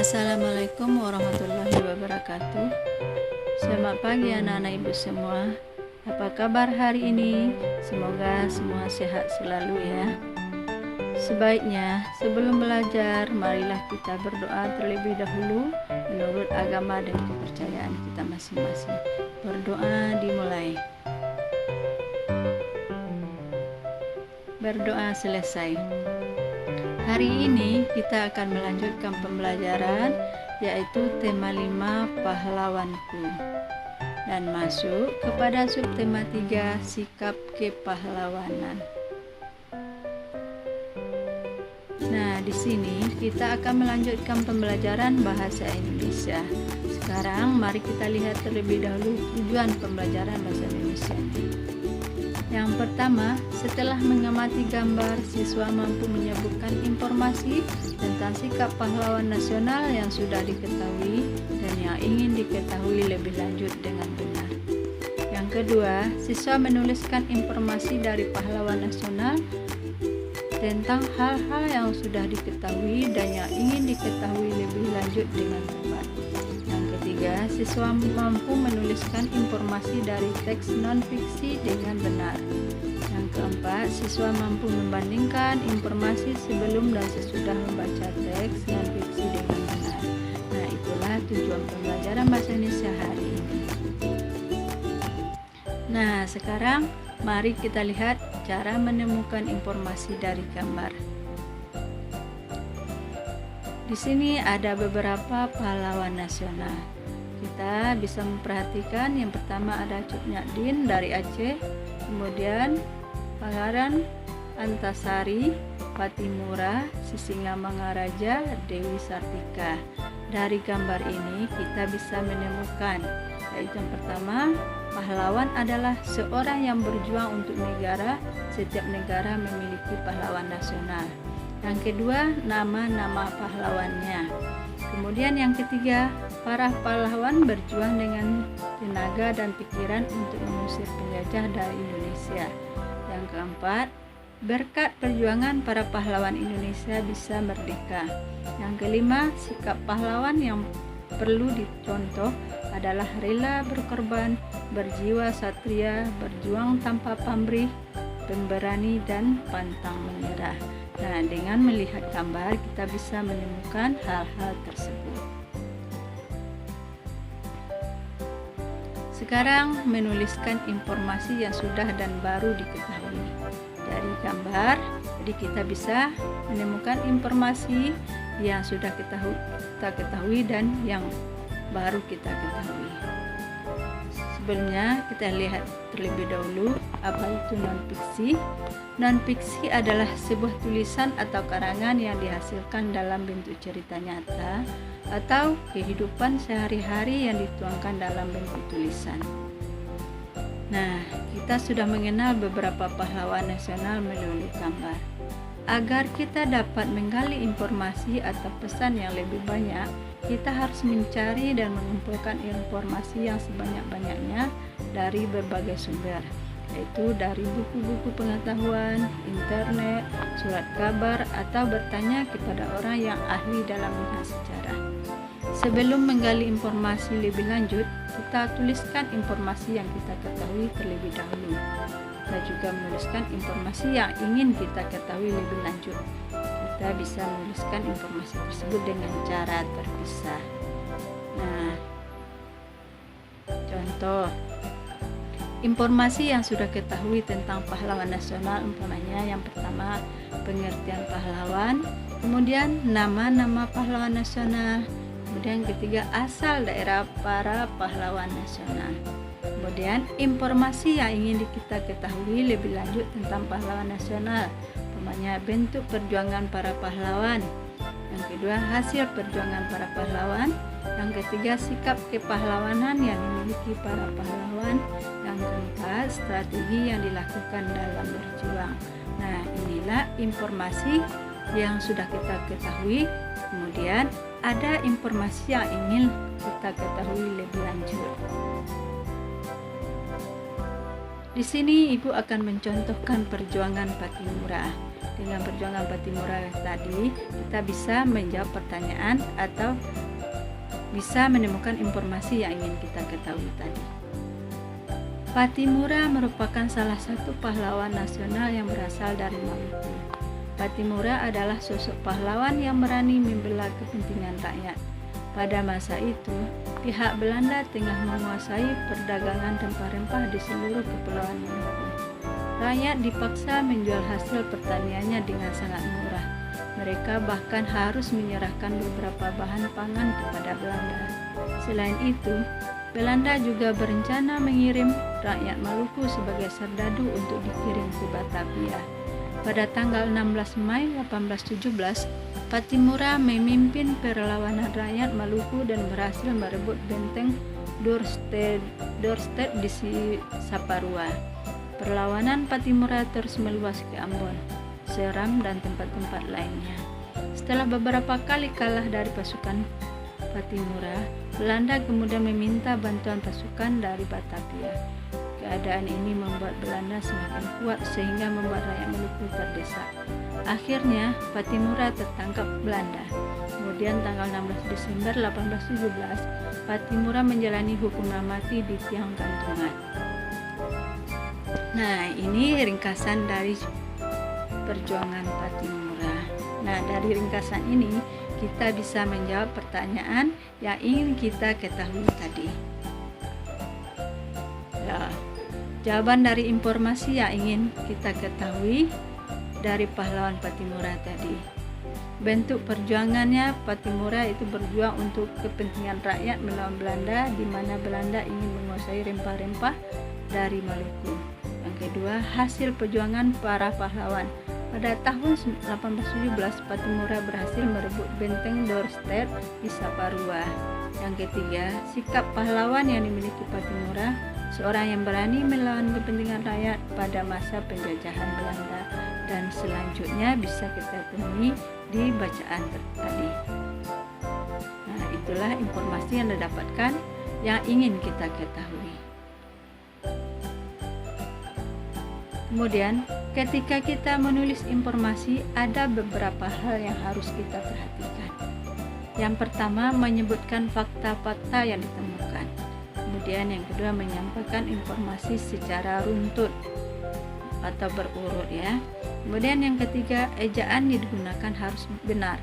Assalamualaikum warahmatullahi wabarakatuh. Selamat pagi anak-anak ibu semua. Apa kabar hari ini? Semoga semua sehat selalu ya. Sebaiknya sebelum belajar, marilah kita berdoa terlebih dahulu menurut agama dan kepercayaan kita masing-masing. Berdoa dimulai. Berdoa selesai. Hari ini kita akan melanjutkan pembelajaran yaitu tema 5 pahlawanku dan masuk kepada subtema 3 sikap kepahlawanan. Nah, di sini kita akan melanjutkan pembelajaran bahasa Indonesia. Sekarang mari kita lihat terlebih dahulu tujuan pembelajaran bahasa Indonesia. Yang pertama, setelah mengamati gambar, siswa mampu menyebutkan informasi tentang sikap pahlawan nasional yang sudah diketahui dan yang ingin diketahui lebih lanjut dengan benar. Yang kedua, siswa menuliskan informasi dari pahlawan nasional tentang hal-hal yang sudah diketahui dan yang ingin diketahui lebih lanjut dengan tepat. Yang ketiga, siswa mampu menuliskan informasi dari teks non-fiksi dengan benar. Yang keempat, siswa mampu membandingkan informasi sebelum dan sesudah membaca teks non-fiksi dengan benar. Nah, itulah tujuan pembelajaran bahasa Indonesia hari ini. Nah, sekarang mari kita lihat cara menemukan informasi dari gambar. Di sini ada beberapa pahlawan nasional. Kita bisa memperhatikan yang pertama ada Cut Nyak dari Aceh, kemudian Pangeran Antasari, Patimura, Sisingamangaraja, Dewi Sartika. Dari gambar ini kita bisa menemukan yaitu yang pertama, pahlawan adalah seorang yang berjuang untuk negara. Setiap negara memiliki pahlawan nasional. Yang kedua, nama-nama pahlawannya. Kemudian yang ketiga, para pahlawan berjuang dengan tenaga dan pikiran untuk mengusir penjajah dari Indonesia. Yang keempat, berkat perjuangan para pahlawan Indonesia bisa merdeka. Yang kelima, sikap pahlawan yang perlu dicontoh adalah rela berkorban, berjiwa satria, berjuang tanpa pamrih, pemberani dan pantang menyerah. Nah, dengan melihat gambar kita bisa menemukan hal-hal tersebut. Sekarang menuliskan informasi yang sudah dan baru diketahui. Dari gambar, jadi kita bisa menemukan informasi yang sudah kita ketahui dan yang baru kita ketahui. Sebelumnya kita lihat terlebih dahulu apa itu non-fiksi. Non-fiksi adalah sebuah tulisan atau karangan yang dihasilkan dalam bentuk cerita nyata atau kehidupan sehari-hari yang dituangkan dalam bentuk tulisan. Nah, kita sudah mengenal beberapa pahlawan nasional melalui gambar. Agar kita dapat menggali informasi atau pesan yang lebih banyak, kita harus mencari dan mengumpulkan informasi yang sebanyak-banyaknya dari berbagai sumber, yaitu dari buku-buku pengetahuan, internet, surat kabar, atau bertanya kepada orang yang ahli dalam bidang sejarah. Sebelum menggali informasi lebih lanjut, kita tuliskan informasi yang kita ketahui terlebih dahulu. Kita juga menuliskan informasi yang ingin kita ketahui lebih lanjut. Kita bisa menuliskan informasi tersebut dengan cara terpisah. Nah, contoh informasi yang sudah ketahui tentang pahlawan nasional, umpamanya yang pertama pengertian pahlawan, kemudian nama-nama pahlawan nasional, kemudian ketiga asal daerah para pahlawan nasional. Kemudian informasi yang ingin kita ketahui lebih lanjut tentang pahlawan nasional, umpamanya bentuk perjuangan para pahlawan. Yang kedua, hasil perjuangan para pahlawan. Yang ketiga, sikap kepahlawanan yang dimiliki para pahlawan. Yang keempat, strategi yang dilakukan dalam berjuang. Nah, inilah informasi yang sudah kita ketahui. Kemudian ada informasi yang ingin kita ketahui lebih lanjut. Di sini ibu akan mencontohkan perjuangan Patimura. dengan perjuangan Pattimura tadi, kita bisa menjawab pertanyaan atau bisa menemukan informasi yang ingin kita ketahui tadi. Pattimura merupakan salah satu pahlawan nasional yang berasal dari Maluku. Pattimura adalah sosok pahlawan yang berani membela kepentingan rakyat. Pada masa itu, pihak Belanda tengah menguasai perdagangan rempah-rempah di seluruh kepulauan Maluku. Rakyat dipaksa menjual hasil pertaniannya dengan sangat murah. Mereka bahkan harus menyerahkan beberapa bahan pangan kepada Belanda. Selain itu, Belanda juga berencana mengirim rakyat Maluku sebagai serdadu untuk dikirim ke Batavia. Pada tanggal 16 Mei 1817, Pattimura memimpin perlawanan rakyat Maluku dan berhasil merebut benteng Dorstad di Saparua. Perlawanan Pattimura terus meluas ke Ambon, Seram, dan tempat-tempat lainnya. Setelah beberapa kali kalah dari pasukan Pattimura, Belanda kemudian meminta bantuan pasukan dari Batavia. Keadaan ini membuat Belanda semakin kuat sehingga membuat rakyat Maluku terdesak. Akhirnya, Pattimura tertangkap Belanda. Kemudian tanggal 16 Desember 1817, Pattimura menjalani hukuman mati di tiang gantungan. Nah, ini ringkasan dari perjuangan Pattimura. Nah, dari ringkasan ini kita bisa menjawab pertanyaan yang ingin kita ketahui tadi. Ya, jawaban dari informasi yang ingin kita ketahui dari pahlawan Pattimura tadi. Bentuk perjuangannya, Pattimura itu berjuang untuk kepentingan rakyat melawan Belanda, di mana Belanda ingin menguasai rempah-rempah dari Maluku. Yang kedua, hasil perjuangan para pahlawan. Pada tahun 1817, Pattimura berhasil merebut benteng Dorstad di Saparua. Yang ketiga, sikap pahlawan yang dimiliki Pattimura, seorang yang berani melawan kepentingan rakyat pada masa penjajahan Belanda. Dan selanjutnya bisa kita temui di bacaan tadi. Nah, itulah informasi yang didapatkan yang ingin kita ketahui. Kemudian, ketika kita menulis informasi, ada beberapa hal yang harus kita perhatikan. Yang pertama, menyebutkan fakta-fakta yang ditemukan. Kemudian yang kedua, menyampaikan informasi secara runtut atau berurut ya. Kemudian yang ketiga, ejaan yang digunakan harus benar.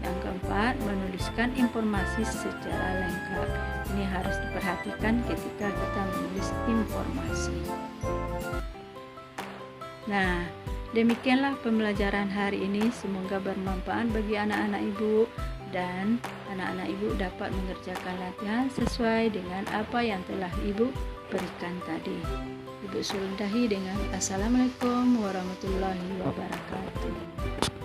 Yang keempat, menuliskan informasi secara lengkap. Ini harus diperhatikan ketika kita menulis informasi. Nah, demikianlah pembelajaran hari ini. Semoga bermanfaat bagi anak-anak ibu dan anak-anak ibu dapat mengerjakan latihan sesuai dengan apa yang telah ibu berikan tadi. Ibu sudahi dengan Assalamualaikum warahmatullahi wabarakatuh.